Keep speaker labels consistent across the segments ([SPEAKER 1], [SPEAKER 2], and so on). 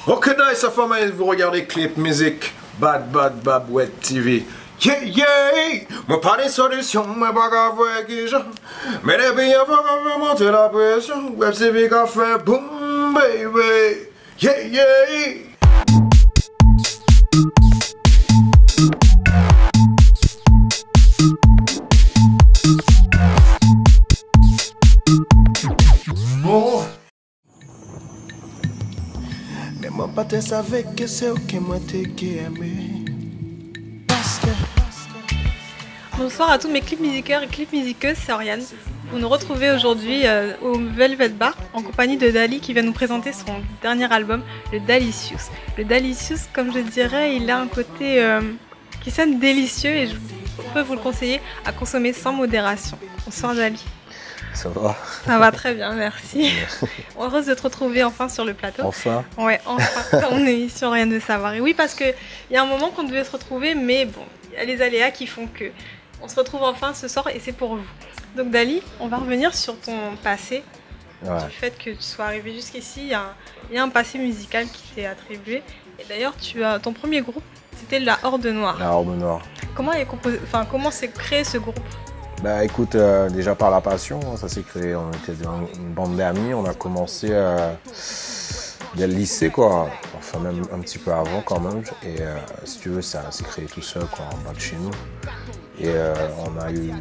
[SPEAKER 1] Ok, nice, famille, vous regardez Clip Music, Bad Bad Bad Web TV. Yeah, yeah, moi pas des solutions, mais pas qu'à faire qui j'en. Mais les pays, faut qu'on fait monter la pression. Web TV qu'a fait boom, baby. Yeah, yeah. Bon. Mais moi pas te savais que c'est ok moi t'es qui aimé.
[SPEAKER 2] Bonsoir à tous mes clips musiqueurs et clips musiqueuses, c'est Oriane. Vous nous retrouvez aujourd'hui au Velvet Bar en compagnie de Dali qui va nous présenter son dernier album, le Dalicious. Le Dalicious, comme je dirais, il a un côté qui sonne délicieux et je peux vous le conseiller à consommer sans modération. Bonsoir Dali.
[SPEAKER 3] Ça va?
[SPEAKER 2] Ça va très bien, merci. Heureuse de te retrouver enfin sur le plateau.
[SPEAKER 3] Enfin?
[SPEAKER 2] Ouais, enfin, dans mon émission Rien de savoir. Et oui, parce qu'il y a un moment qu'on devait se retrouver, mais bon, il y a les aléas qui font que on se retrouve enfin ce soir et c'est pour vous. Donc Dali, on va revenir sur ton passé, du fait que tu sois arrivé jusqu'ici. Il y a un passé musical qui t'est attribué. Et d'ailleurs, ton premier groupe, c'était la Horde Noire.
[SPEAKER 3] La Horde Noire.
[SPEAKER 2] Comment s'est créé ce groupe?
[SPEAKER 3] Bah écoute, déjà par la passion, ça s'est créé. On était une bande d'amis, on a commencé dès le lycée, quoi. Enfin, même un petit peu avant quand même. Et si tu veux, ça s'est créé tout seul, quoi, en bas de chez nous. Et on a eu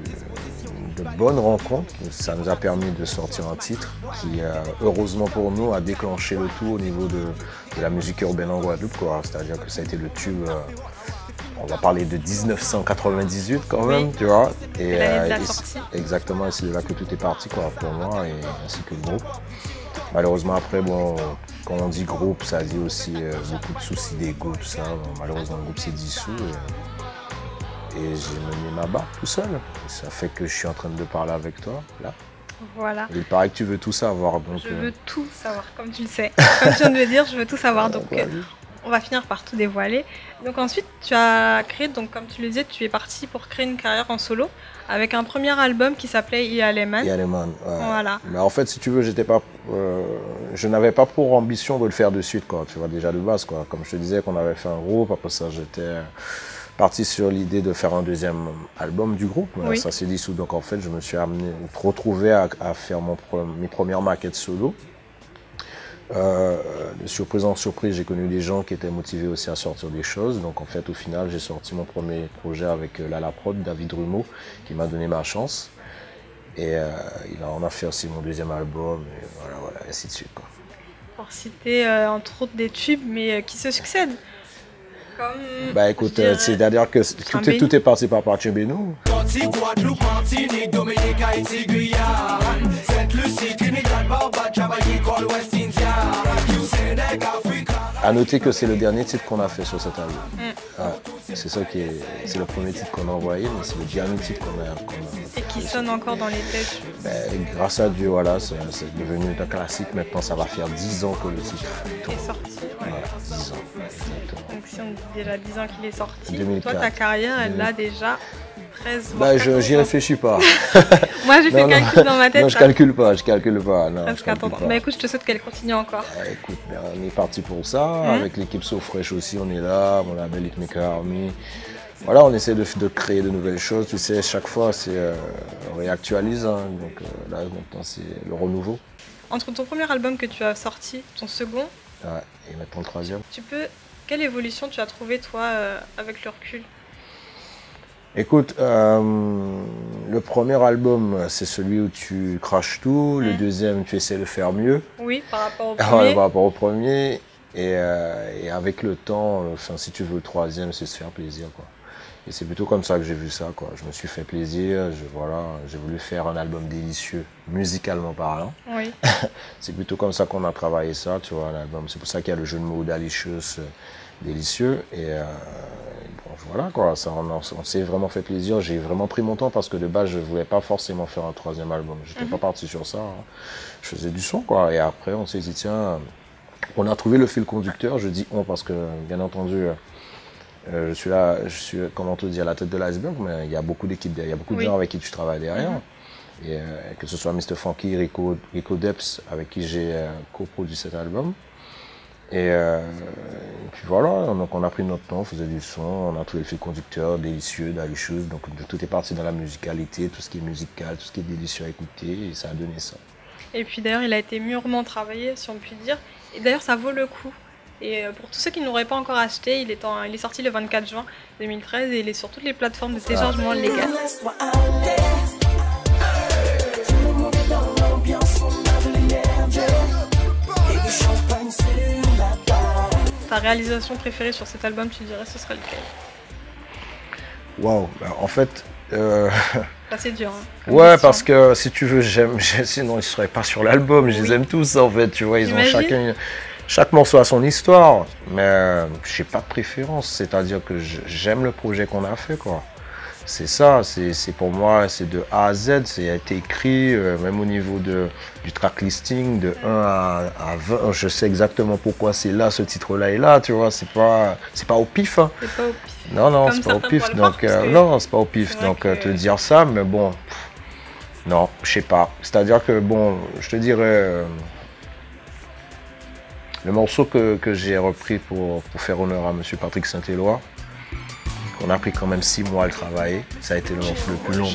[SPEAKER 3] de bonnes rencontres. Ça nous a permis de sortir un titre qui, heureusement pour nous, a déclenché le tout au niveau de la musique urbaine en Guadeloupe, quoi. C'est-à-dire que ça a été le tube. On va parler de 1998 quand même, oui. Tu vois.
[SPEAKER 2] Et l'année de la sortie.
[SPEAKER 3] Exactement, et c'est de là que tout est parti, quoi, pour moi, et ainsi que le groupe. Malheureusement, après, bon, quand on dit groupe, ça dit aussi beaucoup de soucis d'ego, tout ça. Bon, malheureusement, le groupe s'est dissous. Et j'ai mené ma barre tout seul. Ça fait que je suis en train de parler avec toi, là.
[SPEAKER 2] Voilà.
[SPEAKER 3] Il paraît que tu veux tout savoir. Donc,
[SPEAKER 2] je veux tout savoir, comme tu le sais. Comme tu viens de le dire, je veux tout savoir. Donc, on va finir par tout dévoiler. Donc ensuite, tu as créé, donc comme tu le disais, tu es parti pour créer une carrière en solo avec un premier album qui s'appelait Ialeman.
[SPEAKER 3] Ialeman, ouais.
[SPEAKER 2] Voilà.
[SPEAKER 3] Mais en fait, si tu veux, je n'avais pas pour ambition de le faire de suite, quoi. Tu vois, déjà de base, quoi. Comme je te disais qu'on avait fait un groupe, après ça, j'étais parti sur l'idée de faire un deuxième album du groupe. Oui. Ça s'est dissous, donc en fait, je me suis retrouvé à faire mes premières maquettes solo. De surprise en surprise, j'ai connu des gens qui étaient motivés aussi à sortir des choses. Donc en fait, au final, j'ai sorti mon premier projet avec Lala Prod, David Rumeau, qui m'a donné ma chance. Et on a fait aussi mon deuxième album, et voilà, ainsi de suite, quoi.
[SPEAKER 2] Pour citer entre autres des tubes, mais qui se succèdent. Comme,
[SPEAKER 3] bah écoute, c'est-à-dire que tout est parti par Tchébénou. À noter que c'est le dernier titre qu'on a fait sur cet album. C'est ça qui est, c'est le premier titre qu'on a envoyé, mais c'est le dernier titre qu'on a
[SPEAKER 2] et qui sonne encore dans les têtes.
[SPEAKER 3] Grâce à Dieu, voilà, c'est devenu un classique. Maintenant, ça va faire 10 ans que le titre
[SPEAKER 2] est sorti.
[SPEAKER 3] Voilà, 10 ans. Exactement.
[SPEAKER 2] Donc si on dit déjà 10 ans qu'il est sorti,
[SPEAKER 3] 2004.
[SPEAKER 2] toi ta carrière, elle a déjà 13 ans.
[SPEAKER 3] Bah, j'y réfléchis pas.
[SPEAKER 2] Moi j'ai fait le calcul dans ma tête.
[SPEAKER 3] Non, je calcule pas. Non,
[SPEAKER 2] bah écoute, je te souhaite qu'elle continue encore.
[SPEAKER 3] Écoute, on est parti pour ça. Avec l'équipe So Fresh aussi, on est là. Mon label Hitmaker Army. Voilà, on essaie de créer de nouvelles choses. Tu sais, chaque fois, on réactualise. Hein. Donc là, maintenant, c'est le renouveau.
[SPEAKER 2] Entre ton premier album que tu as sorti, ton second,
[SPEAKER 3] et maintenant le troisième.
[SPEAKER 2] Quelle évolution tu as trouvé, toi, avec le recul?
[SPEAKER 3] Écoute, le premier album, c'est celui où tu craches tout. Le deuxième, tu essaies de faire mieux.
[SPEAKER 2] Oui, par rapport au premier.
[SPEAKER 3] Par rapport au premier. Et avec le temps, si tu veux, le troisième, c'est se faire plaisir, quoi. Et c'est plutôt comme ça que j'ai vu ça, quoi. Je me suis fait plaisir, j'ai voulu faire un album délicieux, musicalement parlant.
[SPEAKER 2] Oui.
[SPEAKER 3] C'est plutôt comme ça qu'on a travaillé ça, tu vois, l'album. C'est pour ça qu'il y a le jeu de mots Dalicious, délicieux. Et bon, voilà, quoi. Ça, on s'est vraiment fait plaisir. J'ai vraiment pris mon temps parce que de base, je ne voulais pas forcément faire un troisième album. Je n'étais pas parti sur ça. Hein. Je faisais du son, quoi. Et après, on s'est dit, tiens, on a trouvé le fil conducteur. Je dis on parce que, bien entendu, je suis, comment te dire, à la tête de l'iceberg, mais il y a beaucoup d'équipes derrière, il y a beaucoup de gens avec qui tu travailles derrière. Et que ce soit Mr. Funky, Rico Depps, avec qui j'ai coproduit cet album. Et puis voilà, donc on a pris notre temps, on faisait du son, on a trouvé le fil conducteur, délicieux, delicious, donc tout est parti dans la musicalité, tout ce qui est musical, tout ce qui est délicieux à écouter, et ça a donné ça.
[SPEAKER 2] Et puis d'ailleurs, il a été mûrement travaillé, si on peut dire. Et d'ailleurs, ça vaut le coup. Et pour tous ceux qui n'auraient pas encore acheté, il est sorti le 24 juin 2013 et il est sur toutes les plateformes de téléchargement légal. Ta réalisation préférée sur cet album, tu dirais, ce serait lequel?
[SPEAKER 3] Waouh, en fait...
[SPEAKER 2] C'est dur. Hein,
[SPEAKER 3] ouais, parce que si tu veux, sinon ils ne seraient pas sur l'album, je les aime tous en fait, tu vois, ils ont chaque morceau a son histoire, mais j'ai pas de préférence, c'est-à-dire que j'aime le projet qu'on a fait, quoi. C'est ça, c'est pour moi, c'est de A à Z, c'est été écrit, même au niveau du track listing, de 1 à 20, je sais exactement pourquoi c'est là, ce titre-là est là, tu vois, c'est pas au pif. Hein.
[SPEAKER 2] C'est pas au pif.
[SPEAKER 3] Non, c'est pas au pif, donc, non, c'est pas au pif, donc te dire ça, mais bon, non, je sais pas, c'est-à-dire que, bon, je te dirais, le morceau que j'ai repris pour faire honneur à monsieur Patrick Saint-Éloi, on a pris quand même 6 mois à le travailler. Ça a été le morceau le plus long.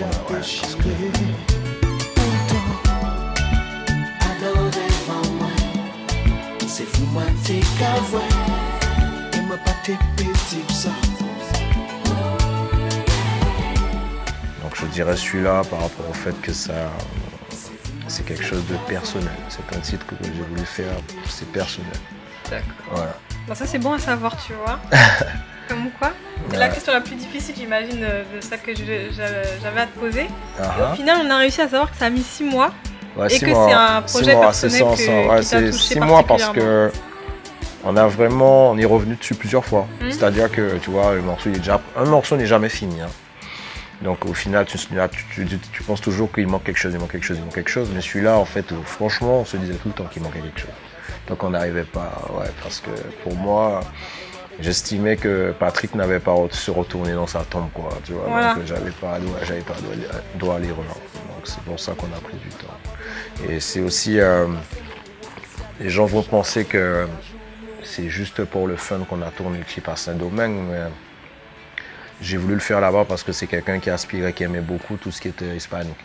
[SPEAKER 3] Donc je dirais celui-là par rapport au fait que c'est quelque chose de personnel. C'est un titre que j'ai voulu faire, c'est personnel.
[SPEAKER 2] D'accord.
[SPEAKER 3] Voilà.
[SPEAKER 2] Bon, ça c'est bon à savoir, tu vois. Comme quoi, c'est la question la plus difficile, j'imagine, de ça que j'avais à te poser. Et au final, on a réussi à savoir que ça a mis 6 mois et que c'est un projet personnel qui t'a touché
[SPEAKER 3] 6 mois parce que on est revenu dessus plusieurs fois. C'est-à-dire que, tu vois, un morceau n'est jamais fini. Hein. Donc au final, tu penses toujours qu'il manque quelque chose, mais celui-là, en fait, franchement, on se disait tout le temps qu'il manquait quelque chose. Donc on n'arrivait pas, parce que pour moi, j'estimais que Patrick n'avait pas à se retourner dans sa tombe, quoi, tu vois, voilà. Donc j'avais pas droit à l'erreur. Donc c'est pour ça qu'on a pris du temps. Et c'est aussi, les gens vont penser que c'est juste pour le fun qu'on a tourné le clip à Saint-Domingue, mais j'ai voulu le faire là-bas parce que c'est quelqu'un qui aspirait, qui aimait beaucoup tout ce qui était hispanique.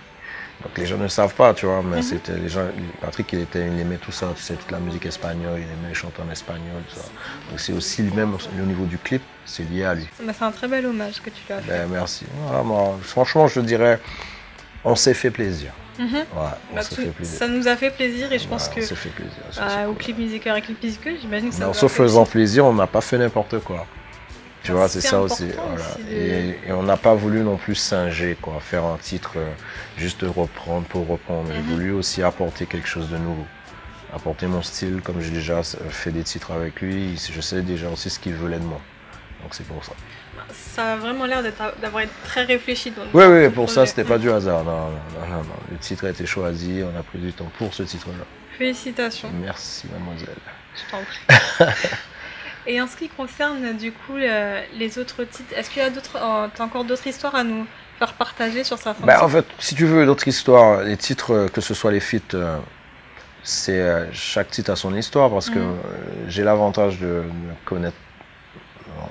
[SPEAKER 3] Donc les gens ne savent pas, tu vois, mais c'était les gens. Patrick, il aimait tout ça, tu sais, toute la musique espagnole, il aimait chanter en espagnol, tout ça. Donc c'est aussi lui-même au niveau du clip, c'est lié à lui.
[SPEAKER 2] C'est un très bel hommage que tu lui as fait.
[SPEAKER 3] Merci. Voilà, moi, franchement, je dirais, on s'est fait plaisir.
[SPEAKER 2] Ça nous a fait plaisir et je pense que
[SPEAKER 3] on s'est fait plaisir,
[SPEAKER 2] au clip musical, j'imagine que ça.
[SPEAKER 3] En se faisant plaisir, on n'a pas fait n'importe quoi. Tu vois, c'est ça aussi. Voilà. Et on n'a pas voulu non plus singer, quoi, faire un titre juste reprendre pour reprendre. J'ai voulu aussi apporter quelque chose de nouveau. Apporter mon style, comme j'ai déjà fait des titres avec lui, je sais déjà aussi ce qu'il voulait de moi. Donc c'est pour ça.
[SPEAKER 2] Ça a vraiment l'air d'avoir été très réfléchi.
[SPEAKER 3] Oui, pour ça, c'était pas du hasard. Non. Le titre a été choisi, on a pris du temps pour ce titre-là.
[SPEAKER 2] Félicitations.
[SPEAKER 3] Merci, mademoiselle.
[SPEAKER 2] Je t'en prie. Et en ce qui concerne du coup les autres titres, est-ce qu'il y a encore d'autres histoires à nous faire partager sur certains titres?
[SPEAKER 3] En fait, si tu veux d'autres histoires, les titres, que ce soit les feats, chaque titre a son histoire parce que j'ai l'avantage de connaître.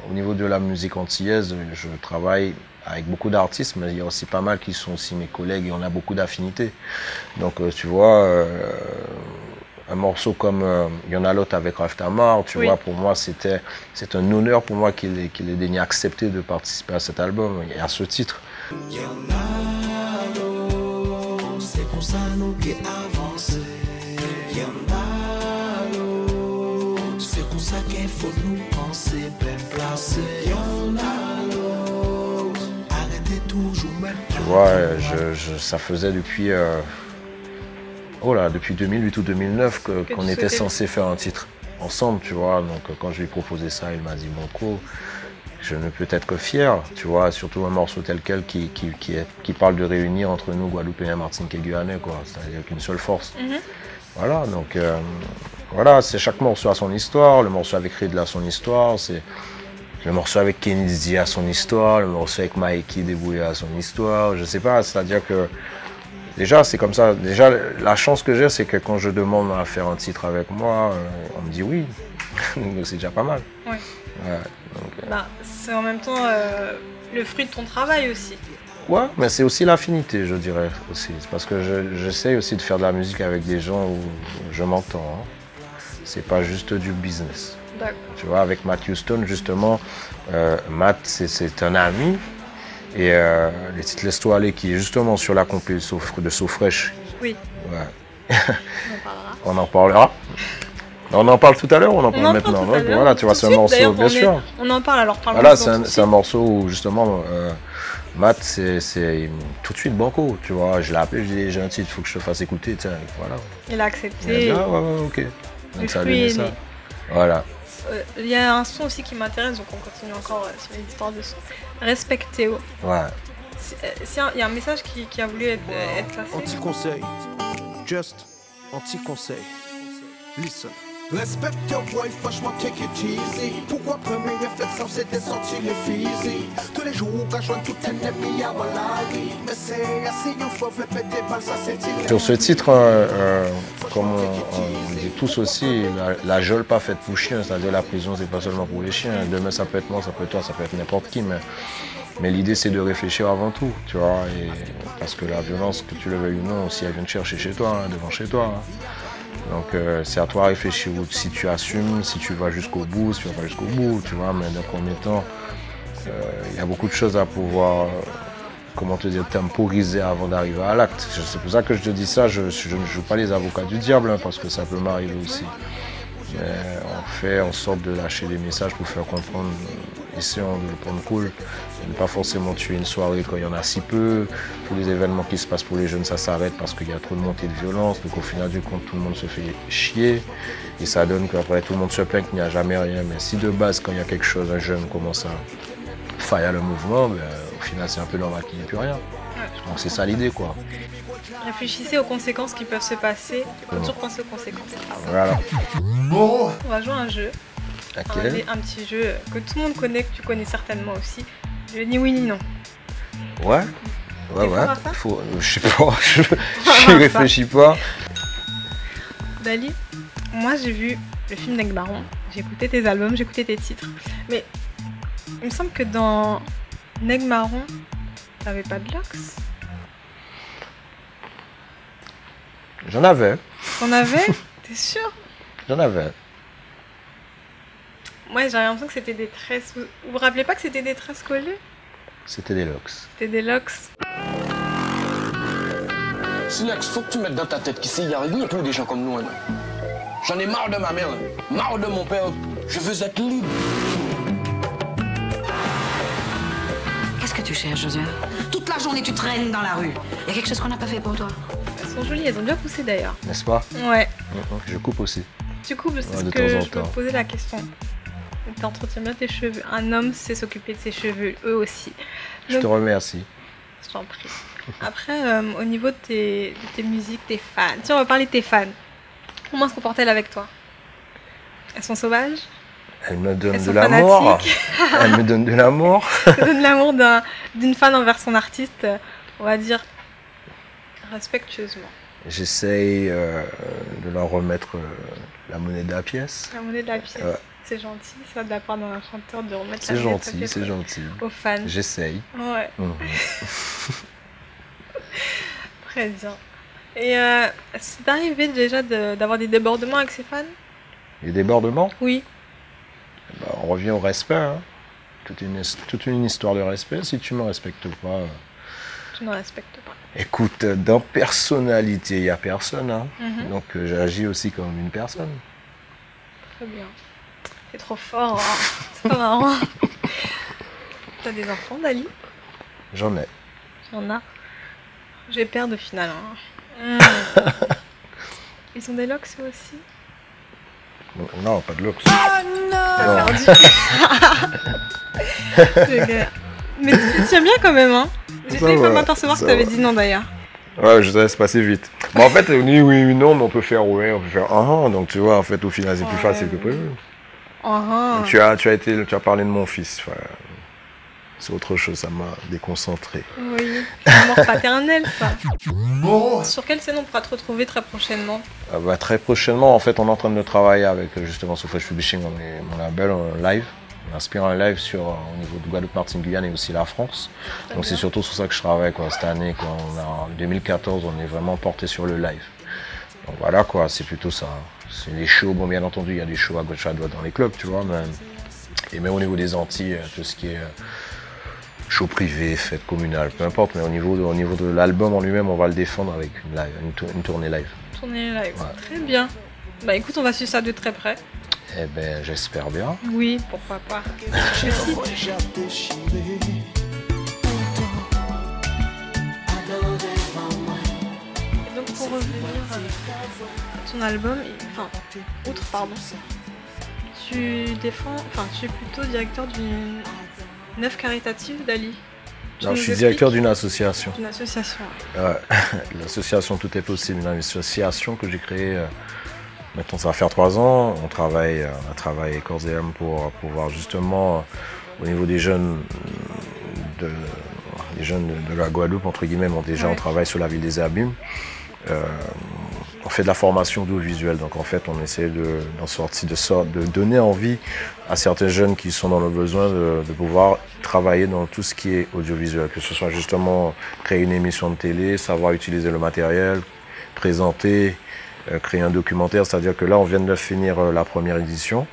[SPEAKER 3] Au niveau de la musique antillaise, je travaille avec beaucoup d'artistes, mais il y a aussi pas mal qui sont aussi mes collègues et on a beaucoup d'affinités. Donc tu vois, un morceau comme il y en a l'autre avec Raftamar, tu vois, pour moi c'est un honneur pour moi qu'il ait daigné accepter de participer à cet album et à ce titre. C'est pour ça nous qui avançons. C'est pour ça qu'il faut nous penser, bien placer. Arrêtez toujours même. Tu vois, ça faisait depuis. Depuis 2008 ou 2009 qu'on était censé faire un titre ensemble, tu vois. Donc quand je lui ai proposé ça, il m'a dit Banco, je ne peux être que fier, tu vois, surtout un morceau tel quel qui parle de réunir entre nous, Guadeloupéens, Martiniquais et Guyanais, quoi. C'est-à-dire qu'une seule force. Voilà, donc voilà, c'est chaque morceau a son histoire, le morceau avec Ridla a son histoire, c'est le morceau avec Kennedy a son histoire, le morceau avec Maïki Débouya a son histoire, je sais pas, c'est-à-dire que déjà, c'est comme ça. Déjà, la chance que j'ai, c'est que quand je demande à faire un titre avec moi, on me dit oui. Donc c'est déjà pas mal.
[SPEAKER 2] Ouais.
[SPEAKER 3] Ouais, donc,
[SPEAKER 2] Bah, c'est en même temps le fruit de ton travail aussi.
[SPEAKER 3] ouais, mais c'est aussi l'affinité, je dirais aussi. C'est parce que j'essaye aussi de faire de la musique avec des gens où je m'entends. Hein. C'est pas juste du business.
[SPEAKER 2] D'accord.
[SPEAKER 3] Tu vois, avec Matt Houston, justement, Matt, c'est un ami. Et les titres Laisse-toi aller, qui est justement sur la compé de So Fresh.
[SPEAKER 2] Oui.
[SPEAKER 3] Ouais.
[SPEAKER 2] On en parlera.
[SPEAKER 3] On en parlera. On en parle tout à l'heure ou on en parle
[SPEAKER 2] en
[SPEAKER 3] maintenant?
[SPEAKER 2] parle tout à l'heure.
[SPEAKER 3] Voilà, tu vois,
[SPEAKER 2] Tout
[SPEAKER 3] c'est un
[SPEAKER 2] de suite,
[SPEAKER 3] morceau,
[SPEAKER 2] d'ailleurs,
[SPEAKER 3] bien sûr.
[SPEAKER 2] On en parle, alors parlons.
[SPEAKER 3] Voilà, c'est un morceau où justement, Matt, c'est tout de suite banco, tu vois. Je l'ai appelé, je lui ai dit, j'ai un titre, il faut que je te fasse écouter, tiens, voilà.
[SPEAKER 2] Il a
[SPEAKER 3] Il a
[SPEAKER 2] accepté.
[SPEAKER 3] dit, ah ouais, ok.
[SPEAKER 2] Le
[SPEAKER 3] Donc ça a
[SPEAKER 2] fruit
[SPEAKER 3] donné
[SPEAKER 2] est
[SPEAKER 3] ça.
[SPEAKER 2] né.
[SPEAKER 3] Voilà.
[SPEAKER 2] Il y a un son aussi qui m'intéresse, donc on continue encore sur les histoires de son. Respectez-vous.
[SPEAKER 3] Ouais.
[SPEAKER 2] Il y a un message qui a voulu être classé.
[SPEAKER 1] Anti-conseil. Just anti-conseil. Listen.
[SPEAKER 4] Respect your wife, franchement take it easy. Pourquoi premier réflexion c'est de sortir les physiques. Tous les jours quand je vois tout ennemi à Walari. Mais c'est assez une fois fait péter par ça c'est il.
[SPEAKER 3] Sur ce titre, comme on dit tous aussi, la geôle pas faite pour chiens, c'est-à-dire la prison c'est pas seulement pour les chiens. Demain ça peut être moi, ça peut être toi, ça peut être n'importe qui, mais l'idée c'est de réfléchir avant tout, tu vois, et parce que la violence, que tu le veuilles ou non, aussi elle vient te chercher chez toi, hein, devant chez toi. Hein. Donc c'est à toi de réfléchir si tu assumes, si tu vas jusqu'au bout, si tu vas pas jusqu'au bout, tu vois, mais dans le premier temps, il y a beaucoup de choses à pouvoir, comment te dire, temporiser avant d'arriver à l'acte. C'est pour ça que je te dis ça, je ne joue pas les avocats du diable, hein, parce que ça peut m'arriver aussi. Mais on fait en sorte de lâcher des messages pour faire comprendre, essayons de le prendre cool, de ne pas forcément tuer une soirée quand il y en a si peu. Tous les événements qui se passent pour les jeunes, ça s'arrête parce qu'il y a trop de montée de violence. Donc au final du compte, tout le monde se fait chier. Et ça donne qu'après tout le monde se plaint qu'il n'y a jamais rien. Mais si de base, quand il y a quelque chose, un jeune commence à faillir le mouvement, ben, au final c'est un peu normal qu'il n'y ait plus rien. Donc c'est ça l'idée, quoi.
[SPEAKER 2] Réfléchissez aux conséquences qui peuvent se passer. Il faut toujours penser aux conséquences.
[SPEAKER 3] Voilà.
[SPEAKER 4] Bon.
[SPEAKER 2] On va jouer à un jeu.
[SPEAKER 3] Okay.
[SPEAKER 2] Un petit jeu que tout le monde connaît, que tu connais certainement aussi. Le ni oui ni non.
[SPEAKER 3] Ouais.
[SPEAKER 2] T'es fort à ça?
[SPEAKER 3] Je sais pas, je réfléchis pas.
[SPEAKER 2] Dali, moi j'ai vu le film Neg Baron, j'ai écouté tes albums, j'ai écouté tes titres. Mais il me semble que dans Neg Baron, t'avais pas de Lox.
[SPEAKER 3] J'en avais.
[SPEAKER 2] T'en avais? T'es sûr?
[SPEAKER 3] J'en avais.
[SPEAKER 2] Moi j'ai l'impression que c'était des tresses. Vous vous rappelez pas que c'était des tresses collées?
[SPEAKER 3] C'était des locks.
[SPEAKER 2] C'était des Lox.
[SPEAKER 5] Silex, faut que tu mettes dans ta tête qu'ici, il n'y a plus des gens comme nous. Hein. J'en ai marre de ma mère, marre de mon père. Je veux être libre.
[SPEAKER 6] Qu'est-ce que tu cherches, Josué? Toute la journée, tu traînes dans la rue. Il y a quelque chose qu'on n'a pas fait pour toi?
[SPEAKER 2] Elles sont jolies, elles ont bien poussé d'ailleurs.
[SPEAKER 3] N'est-ce pas?
[SPEAKER 2] Ouais.
[SPEAKER 3] Je coupe aussi.
[SPEAKER 2] Du coup, c'est
[SPEAKER 3] Ouais,
[SPEAKER 2] ce
[SPEAKER 3] de
[SPEAKER 2] que
[SPEAKER 3] temps en
[SPEAKER 2] je me
[SPEAKER 3] temps.
[SPEAKER 2] posais la question. T'entretiens bien tes cheveux. Un homme sait s'occuper de ses cheveux, eux aussi.
[SPEAKER 3] Je te remercie.
[SPEAKER 2] Je t'en prie. Après, au niveau de tes musiques, tes fans. Tiens, on va parler de tes fans. Comment se comportent-elles avec toi? Elles sont sauvages?
[SPEAKER 3] Elle me donne
[SPEAKER 2] Elles
[SPEAKER 3] de
[SPEAKER 2] sont
[SPEAKER 3] l'amour.
[SPEAKER 2] fanatiques.
[SPEAKER 3] Elle me donne de l'amour.
[SPEAKER 2] Elles donnent l'amour d'une fan envers son artiste, on va dire, respectueusement.
[SPEAKER 3] J'essaye de leur remettre la monnaie de la pièce.
[SPEAKER 2] La monnaie de la pièce.
[SPEAKER 3] Ouais.
[SPEAKER 2] C'est gentil, ça, de la part d'un chanteur, de remettre la
[SPEAKER 3] C'est
[SPEAKER 2] monnaie de la
[SPEAKER 3] gentil,
[SPEAKER 2] pièce
[SPEAKER 3] c'est gentil.
[SPEAKER 2] aux fans.
[SPEAKER 3] J'essaye.
[SPEAKER 2] Ouais.
[SPEAKER 3] Mhm.
[SPEAKER 2] Très bien. Et c'est arrivé déjà d'avoir des débordements avec ses fans?
[SPEAKER 3] Les débordements,
[SPEAKER 2] Oui.
[SPEAKER 3] bah, on revient au respect. Hein. Toute une histoire de respect. Si tu me respectes pas,
[SPEAKER 2] Je ne respecte pas.
[SPEAKER 3] écoute, dans personnalité, il n'y a personne. Hein.
[SPEAKER 2] Mhm.
[SPEAKER 3] Donc j'agis aussi comme une personne.
[SPEAKER 2] Très bien. C'est trop fort, hein. C'est pas marrant. T'as des enfants, Dali?
[SPEAKER 3] J'en ai.
[SPEAKER 2] J'en ai. J'ai peur de finale. Hein. Ils ont des locks eux aussi?
[SPEAKER 3] Non, pas de looks.
[SPEAKER 2] T'as
[SPEAKER 3] Non.
[SPEAKER 2] perdu. Mais tu tiens bien quand même, hein. J'ai
[SPEAKER 3] Ça
[SPEAKER 2] failli pas
[SPEAKER 3] va,
[SPEAKER 2] m'apercevoir que
[SPEAKER 3] ça
[SPEAKER 2] t'avais
[SPEAKER 3] va.
[SPEAKER 2] dit non d'ailleurs.
[SPEAKER 3] Ouais, je te laisse passer vite. Bon, en fait, on dit oui, non, mais on peut faire ouais, on peut faire donc tu vois, en fait, au final, c'est plus
[SPEAKER 2] Ouais.
[SPEAKER 3] facile que prévu.
[SPEAKER 2] Ah,
[SPEAKER 3] Tu as parlé de mon fils. Enfin, c'est autre chose, ça m'a déconcentré.
[SPEAKER 2] Oui, l'amour paternel, ça. Sur quelle scène on pourra te retrouver très prochainement?
[SPEAKER 3] Très prochainement, en fait, on est en train de travailler avec justement Soufresh Publishing, mon label, en live. On inspire un live au niveau de Guadeloupe, Martinique, Guyane et aussi la France. Donc c'est surtout sur ça que je travaille quoi, cette année. Quoi. En 2014, on est vraiment porté sur le live. Donc voilà, quoi, c'est plutôt ça. C'est des shows, bon bien entendu, il y a des shows à gauche à droite dans les clubs, tu vois. Et même au niveau des Antilles, tout ce qui est show privé, fête communale, peu importe. Mais au niveau de l'album en lui-même, on va le défendre avec une tournée live.
[SPEAKER 2] Tournée live, ouais. Très bien. Bah écoute, on va suivre ça de très près.
[SPEAKER 3] Eh ben, j'espère bien.
[SPEAKER 2] Oui, pourquoi pas. Et donc pour revenir à ton album, tu es plutôt directeur d'une œuvre caritative, Dali.
[SPEAKER 3] Non, je suis directeur d'une association.
[SPEAKER 2] D'une association.
[SPEAKER 3] Ouais. L'association Tout est possible, une association que j'ai créée. Maintenant, ça va faire 3 ans. On a travaillé corps et âme pour pouvoir justement, au niveau des jeunes de la Guadeloupe, entre guillemets, on travaille sur la ville des Abîmes. On fait de la formation audiovisuelle. Donc en fait, on essaie de donner envie à certains jeunes qui sont dans le besoin de pouvoir travailler dans tout ce qui est audiovisuel. Que ce soit justement créer une émission de télé, savoir utiliser le matériel, présenter, créer un documentaire, c'est-à-dire que là on vient de finir la première édition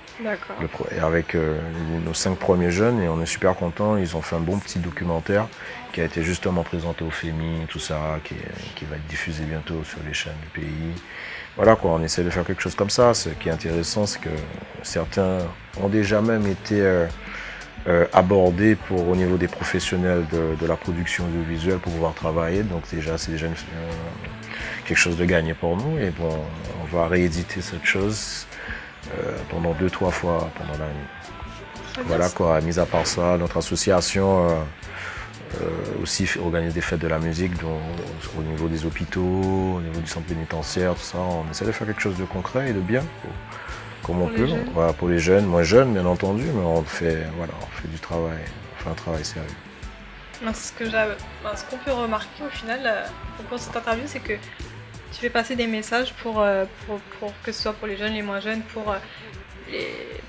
[SPEAKER 3] avec nos 5 premiers jeunes et on est super contents. Ils ont fait un bon petit documentaire qui a été justement présenté au FEMI, tout ça, qui va être diffusé bientôt sur les chaînes du pays. Voilà quoi, on essaie de faire quelque chose comme ça. Ce qui est intéressant, c'est que certains ont déjà même été abordés au niveau des professionnels de la production audiovisuelle pour pouvoir travailler. Donc déjà, c'est déjà quelque chose de gagné pour nous. Et bon, on va rééditer cette chose pendant 2-3 fois pendant l'année. Voilà quoi, mis à part ça, notre association aussi organise des fêtes de la musique au niveau des hôpitaux, au niveau du centre pénitentiaire, tout ça. On essaie de faire quelque chose de concret et de bien, comme on peut. Voilà, pour les jeunes, moins jeunes bien entendu, mais on fait du travail, on fait un travail sérieux.
[SPEAKER 2] Ce qu'on peut remarquer au final, au cours de cette interview, c'est que tu fais passer des messages pour que ce soit pour les jeunes, les moins jeunes,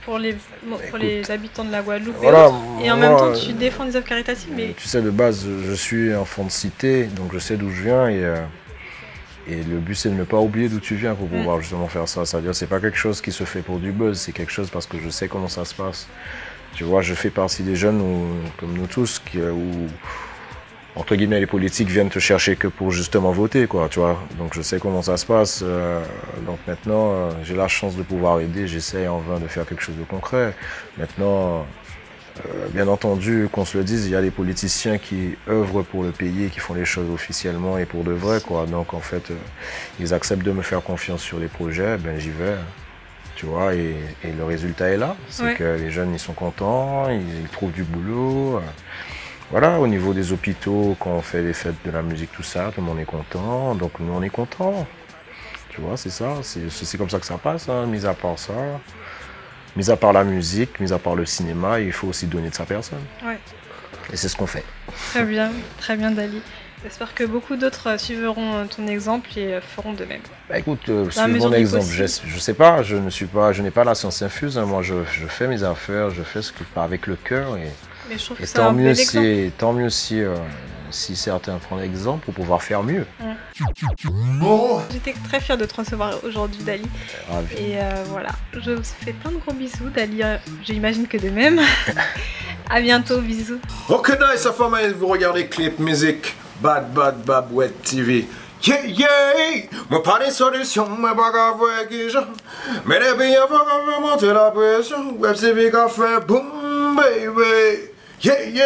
[SPEAKER 2] pour les habitants de la Guadeloupe et en même temps tu défends des œuvres caritatives. Mais...
[SPEAKER 3] Tu sais, de base, je suis enfant de cité, donc je sais d'où je viens et le but c'est de ne pas oublier d'où tu viens pour pouvoir justement faire ça. C'est-à-dire c'est pas quelque chose qui se fait pour du buzz, c'est quelque chose parce que je sais comment ça se passe. Tu vois, je fais partie des jeunes comme nous tous où entre guillemets, les politiques viennent te chercher que pour justement voter, quoi, tu vois. Donc je sais comment ça se passe. Donc maintenant, j'ai la chance de pouvoir aider. J'essaye en vain de faire quelque chose de concret. Maintenant, bien entendu, qu'on se le dise, il y a des politiciens qui œuvrent pour le pays et qui font les choses officiellement et pour de vrai, quoi. Donc en fait, ils acceptent de me faire confiance sur les projets, ben j'y vais. Tu vois, et le résultat est là. C'est que les jeunes, ils sont contents, ils trouvent du boulot. Voilà, au niveau des hôpitaux, quand on fait les fêtes de la musique, tout ça, tout le monde est content, donc nous on est contents. Tu vois, c'est ça, c'est comme ça que ça passe, hein. Mis à part ça, mis à part la musique, mis à part le cinéma, il faut aussi donner de sa personne.
[SPEAKER 2] Ouais.
[SPEAKER 3] Et c'est ce qu'on fait.
[SPEAKER 2] Très bien Dali. J'espère que beaucoup d'autres suivront ton exemple et feront de même.
[SPEAKER 3] Bah écoute, suivre mon exemple, je sais pas, je n'ai pas la science infuse, hein. Moi je fais mes affaires, je fais ce qui part avec le cœur et tant mieux si certains prennent l'exemple pour pouvoir faire mieux.
[SPEAKER 2] J'étais très fière de te recevoir aujourd'hui, Dali.
[SPEAKER 3] Ravi.
[SPEAKER 2] Et voilà, je vous fais plein de gros bisous, Dali. J'imagine que de même. À bientôt, bisous.
[SPEAKER 1] Ok, nice, ça fait vous regardez Clip Music, Bad Web TV. Yeah, moi pas des solutions, mais pas grave, mais les pays faut monter la pression. Web TV a fait boom, baby. Yeah.